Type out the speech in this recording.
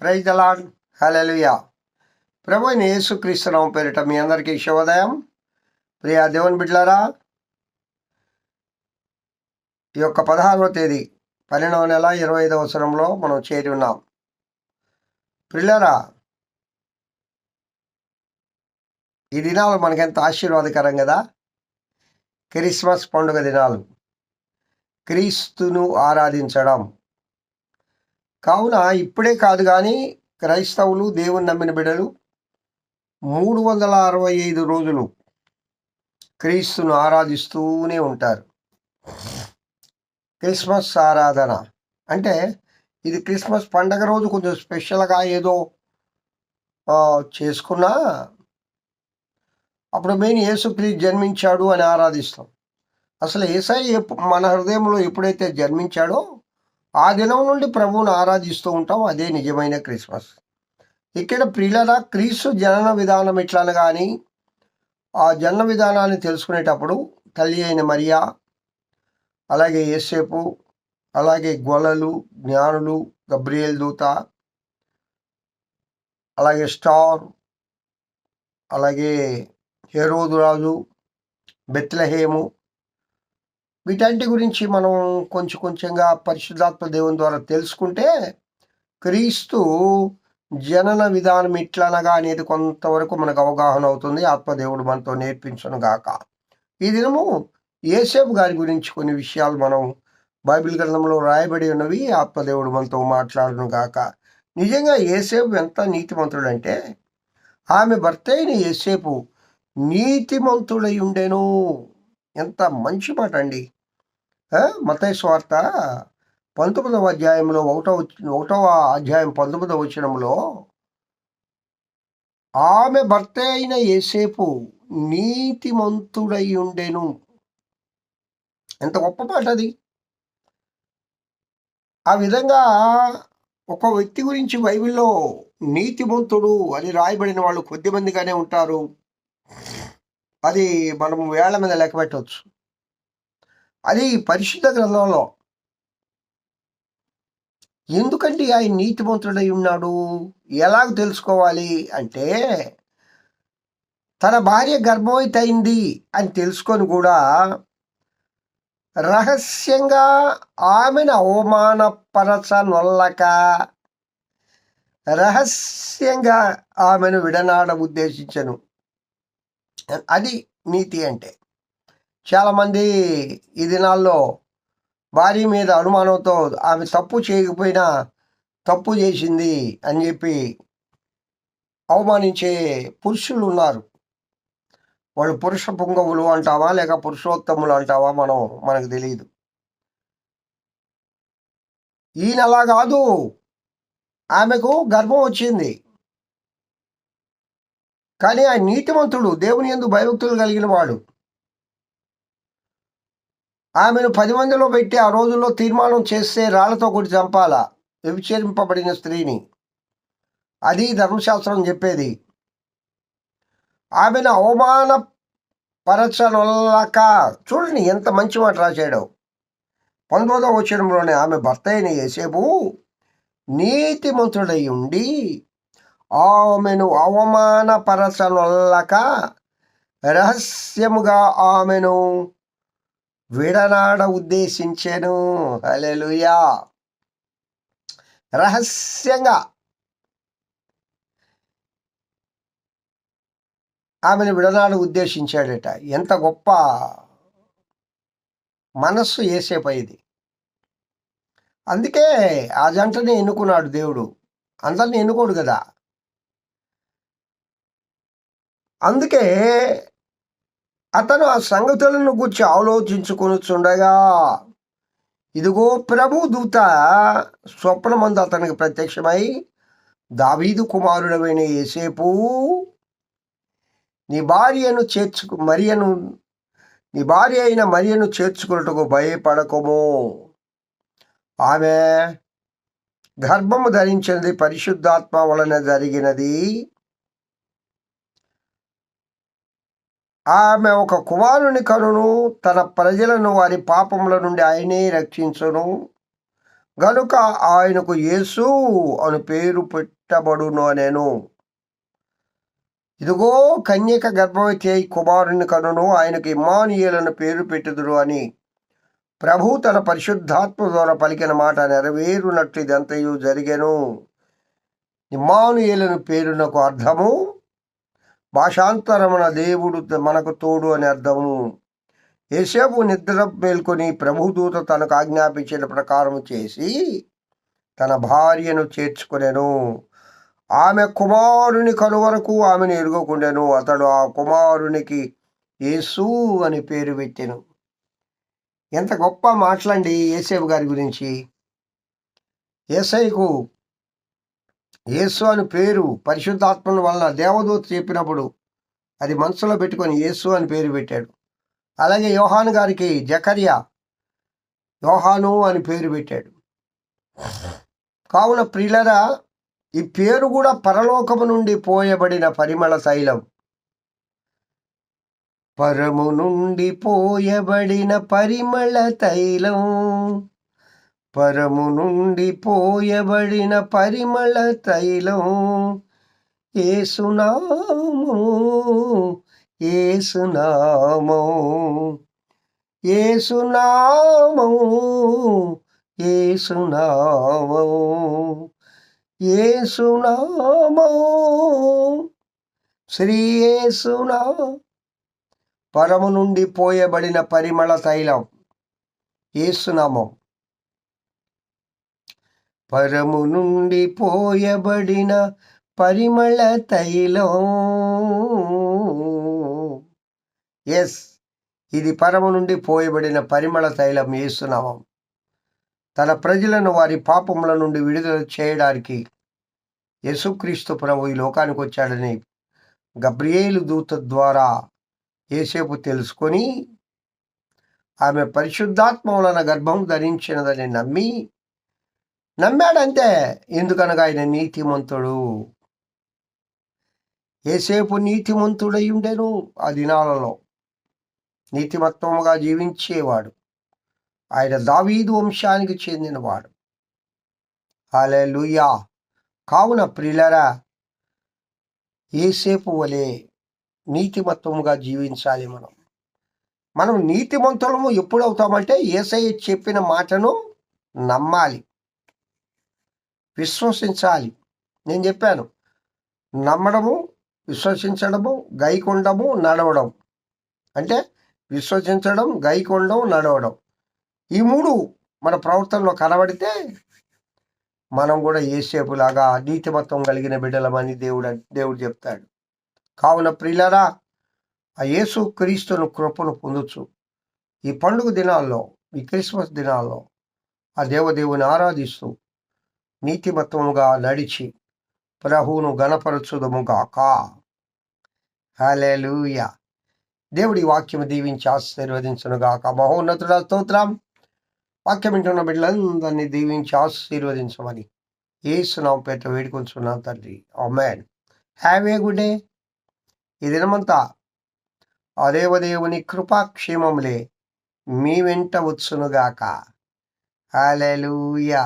Praise the lord. హల్లెలూయా. ప్రభు అయిన యేసుక్రీస్తు నామం పేరిట మీ అందరికీ శుభోదయం. ప్రియ దేవుని బిడ్డలారా, ఈ యొక్క 16వ తేదీ 12వ నెల 25వ సంవత్సరంలో మనం చేరి ఉన్నాం. ప్రియులారా, ఈ దినాలు మనకెంత ఆశీర్వాదకరం కదా. క్రిస్మస్ పండుగ దినాలు, క్రీస్తును ఆరాధించడం. కావున ఇప్పుడే కాదు కానీ క్రైస్తవులు, దేవుని నమ్మిన బిడ్డలు 365 రోజులు క్రీస్తును ఆరాధిస్తూనే ఉంటారు. క్రిస్మస్ ఆరాధన అంటే ఇది క్రిస్మస్ పండగ రోజు కొంచెం స్పెషల్గా ఏదో చేసుకున్నా అప్పుడు మెయిన్ యేసుక్రీస్తు జన్మించాడు అని ఆరాధిస్తాం. అసలు యేసయ్య మన హృదయంలో ఎప్పుడైతే జన్మించాడో ఆ దినం నుండి ప్రభువును ఆరాధిస్తూ ఉంటాం. అదే నిజమైన క్రిస్మస్. ఇక్కడ ప్రియులరా, క్రీస్తు జనన విధానం ఎట్లా కానీ ఆ జనన విధానాన్ని తెలుసుకునేటప్పుడు తల్లి అయిన మరియా, అలాగే యేసేపు, అలాగే గొల్లలు, జ్ఞానులు, గబ్రియేల్ దూత, అలాగే స్టార్, అలాగే హెరోదు రాజు, బెత్లెహేము, వీటన్నిటి గురించి మనం కొంచెంగా పరిశుద్ధాత్మ దేవుని ద్వారా తెలుసుకుంటే క్రీస్తు జనన విధానం ఇట్లనగా అనేది కొంతవరకు మనకు అవగాహన అవుతుంది. ఆత్మదేవుడు మనతో నేర్పించను గాక. ఈ దినము యేసేపు గారి గురించి కొన్ని విషయాలు మనం బైబిల్ గ్రంథంలో రాయబడి ఉన్నవి ఆత్మదేవుడు మనతో మాట్లాడను గాక. నిజంగా యేసేపు ఎంత నీతిమంతుడంటే, ఆమె భర్త అయిన యేసేపు నీతిమంతుడై ఉండెను. ఎంత మంచి మాట అండి. మత్తయి సువార్త 19వ అధ్యాయంలో 1వ అధ్యాయం 19వ వచనంలో ఆమె భర్త అయిన యేసేపు నీతిమంతుడై ఉండెను. ఎంత గొప్ప మాట అది. ఆ విధంగా ఒక వ్యక్తి గురించి బైబిల్లో నీతిమంతుడు అని రాయబడిన వాళ్ళు కొద్దిమందిగానే ఉంటారు. అది మనం వేళ్ల మీద లెక్క పెట్టవచ్చు. అది పరిశుద్ధ గ్రంథంలో. ఎందుకంటే ఆయన నీతిమంతుడై ఉన్నాడు ఎలాగ తెలుసుకోవాలి అంటే, తన భార్య గర్భవతి అయింది అని తెలుసుకొని కూడా రహస్యంగా ఆమెను అవమానపరచనొల్లక రహస్యంగా ఆమెను విడనాడ ఉద్దేశించను. అది నీతి అంటే. చాలామంది ఈ దినాల్లో భార్య మీద అనుమానంతో ఆమె తప్పు చేయకపోయినా తప్పు చేసింది అని చెప్పి అవమానించే పురుషులు ఉన్నారు. వాళ్ళు పురుష పుంగవులు అంటావా లేక పురుషోత్తములు అంటావా మనకు తెలియదు. ఈయన అలా కాదు, ఆమెకు గర్భం వచ్చింది కానీ ఆ నీతిమంతుడు, దేవుని యందు భయభక్తులు కలిగిన వాడు, ఆమెను 10 మందిలో పెట్టి ఆ రోజుల్లో తీర్మానం చేస్తే రాళ్లతో కొట్టి చంపాలా వ్యభిచరింపబడిన స్త్రీని. అది ధర్మశాస్త్రం చెప్పేది. ఆమెను అవమానపరచనొల్లక. చూడండి ఎంత మంచి మాట రాశాడు. 19వ వచనంలోనే ఆమె భర్త అయిన యేసేపు నీతిమంతుడై ఉండి ఆమెను అవమానపరచనొల్లక రహస్యముగా ఆమెను విడనాడ ఉద్దేశించెను. హల్లెలూయా. రహస్యంగా ఆమెను విడనాడ ఉద్దేశించాడట. ఎంత గొప్ప మనస్సు యేసేపు ఇది. అందుకే ఆ జంటని ఎన్నుకున్నాడు దేవుడు. అందరిని ఎన్నుకోడు కదా. అందుకే అతను ఆ సంగతులను గురించి ఆలోచించుకొనుచుండగా ఇదిగో ప్రభు దూత స్వప్నమందు అతనికి ప్రత్యక్షమై, దావీదు కుమారుడమైన యేసేపు, నీ భార్య అయిన మరియను చేర్చుకున్నట్టుకు భయపడకము. ఆమె గర్భము ధరించినది పరిశుద్ధాత్మ వలన జరిగినది. ఆమె ఒక కుమారుని కనును, తన ప్రజలను వారి పాపముల నుండి ఆయనే రక్షించును. గనుక ఆయనకు యేసు అని పేరు పెట్టబడును నేను. ఇదిగో కన్యక గర్భవతి అయి కుమారుని కనును, ఆయనకు ఇమ్మానుయేలను పేరు పెట్టుదురు అని ప్రభు తన పరిశుద్ధాత్మ ద్వారా పలికిన మాట నెరవేరునట్టు ఇదంతయు జరిగెను. ఇమ్మానుయేలను పేరునకు అర్థము భాషాంతరమున దేవుడు మనకు తోడు అని అర్థము. యేసేపు నిద్ర మేల్కొని ప్రభుదూత తనకు ఆజ్ఞాపించిన ప్రకారం చేసి తన భార్యను చేర్చుకునెను. ఆమె కుమారుని కనువరకు ఆమెను ఎరుగకుండెను. అతడు ఆ కుమారునికి యేసు అని పేరు పెట్టెను. ఎంత గొప్ప మాటలండి యేసేపు గారి గురించి. యేసయ్యకు యేసు అని పేరు పరిశుద్ధాత్మ వలన దేవదూత చెప్పినప్పుడు అది మనసులో పెట్టుకొని యేసు అని పేరు పెట్టాడు. అలాగే యోహాను గారికి జకర్యా యోహాను అని పేరు పెట్టాడు. కావున ప్రియులరా, ఈ పేరు కూడా పరలోకము నుండి పోయబడిన పరిమళ తైలం. పరము నుండి పోయబడిన పరిమళ తైలం, పరము నుండి పోయబడిన పరిమళ తైలం, యేసునామము యేసునామము యేసునామము యేసునామము యేసునామము శ్రీ యేసునా. పరము నుండి పోయబడిన పరిమళ తైలం యేసునామం. పరము నుండి పోయబడిన పరిమళ తైలం. ఎస్, ఇది పరము నుండి పోయబడిన పరిమళ తైలం యేసునామం. తన ప్రజలను వారి పాపముల నుండి విడుదల చేయడానికి యేసుక్రీస్తు ప్రభు ఈ లోకానికి వచ్చాడని గబ్రియేలు దూత ద్వారా యేసేపు తెలుసుకొని ఆమె పరిశుద్ధాత్మ వలన గర్భం ధరించినదని నమ్మాడంతే. ఎందుకనగా ఆయన నీతిమంతుడు. యేసేపు నీతిమంతుడై ఉండెను. ఆ దినాలలో నీతిమత్వముగా జీవించేవాడు. ఆయన దావీదు వంశానికి చెందినవాడు. హల్లెలూయా. కావున ప్రియులారా, యేసేపు వలె నీతిమత్వముగా జీవించాలి. మనం నీతిమంతులము ఎప్పుడవుతామంటే యేసయ్య చెప్పిన మాటను నమ్మాలి, విశ్వసించాలి. నేను చెప్పాను, నమ్మడము, విశ్వసించడము, గైకొండము, నడవడం. అంటే విశ్వసించడం, గైకొండం, నడవడం. ఈ మూడు మన ప్రవర్తనలో కనబడితే మనం కూడా యేసేపులాగా నీతిమత్వం కలిగిన బిడ్డలమని దేవుడు చెప్తాడు. కావున ప్రియులారా, ఆ యేసు క్రీస్తును కృపను పొందొచ్చు. ఈ పండుగ దినాల్లో, ఈ క్రిస్మస్ దినాల్లో ఆ దేవదేవుని ఆరాధిస్తూ నీతిమత్వముగా నడిచి ప్రభువును గణపరచుదముగాక. హల్లెలూయా. దేవుడి వాక్యము దీవించి ఆశీర్వదించునుగాక. మహోన్నతుడ స్తోత్రం. వాక్యం వింటున్న బిడ్డలందరినీ దీవించి ఆశీర్వదించమని యేసు నామమున పేరిట వేడుకొంచున్నాను తండ్రి. ఆమేన్. Have a good day. ఈ దినమంతా ఆ దేవదేవుని కృపాక్షేమములే మీ వెంట వచ్చునుగాక. హల్లెలూయా.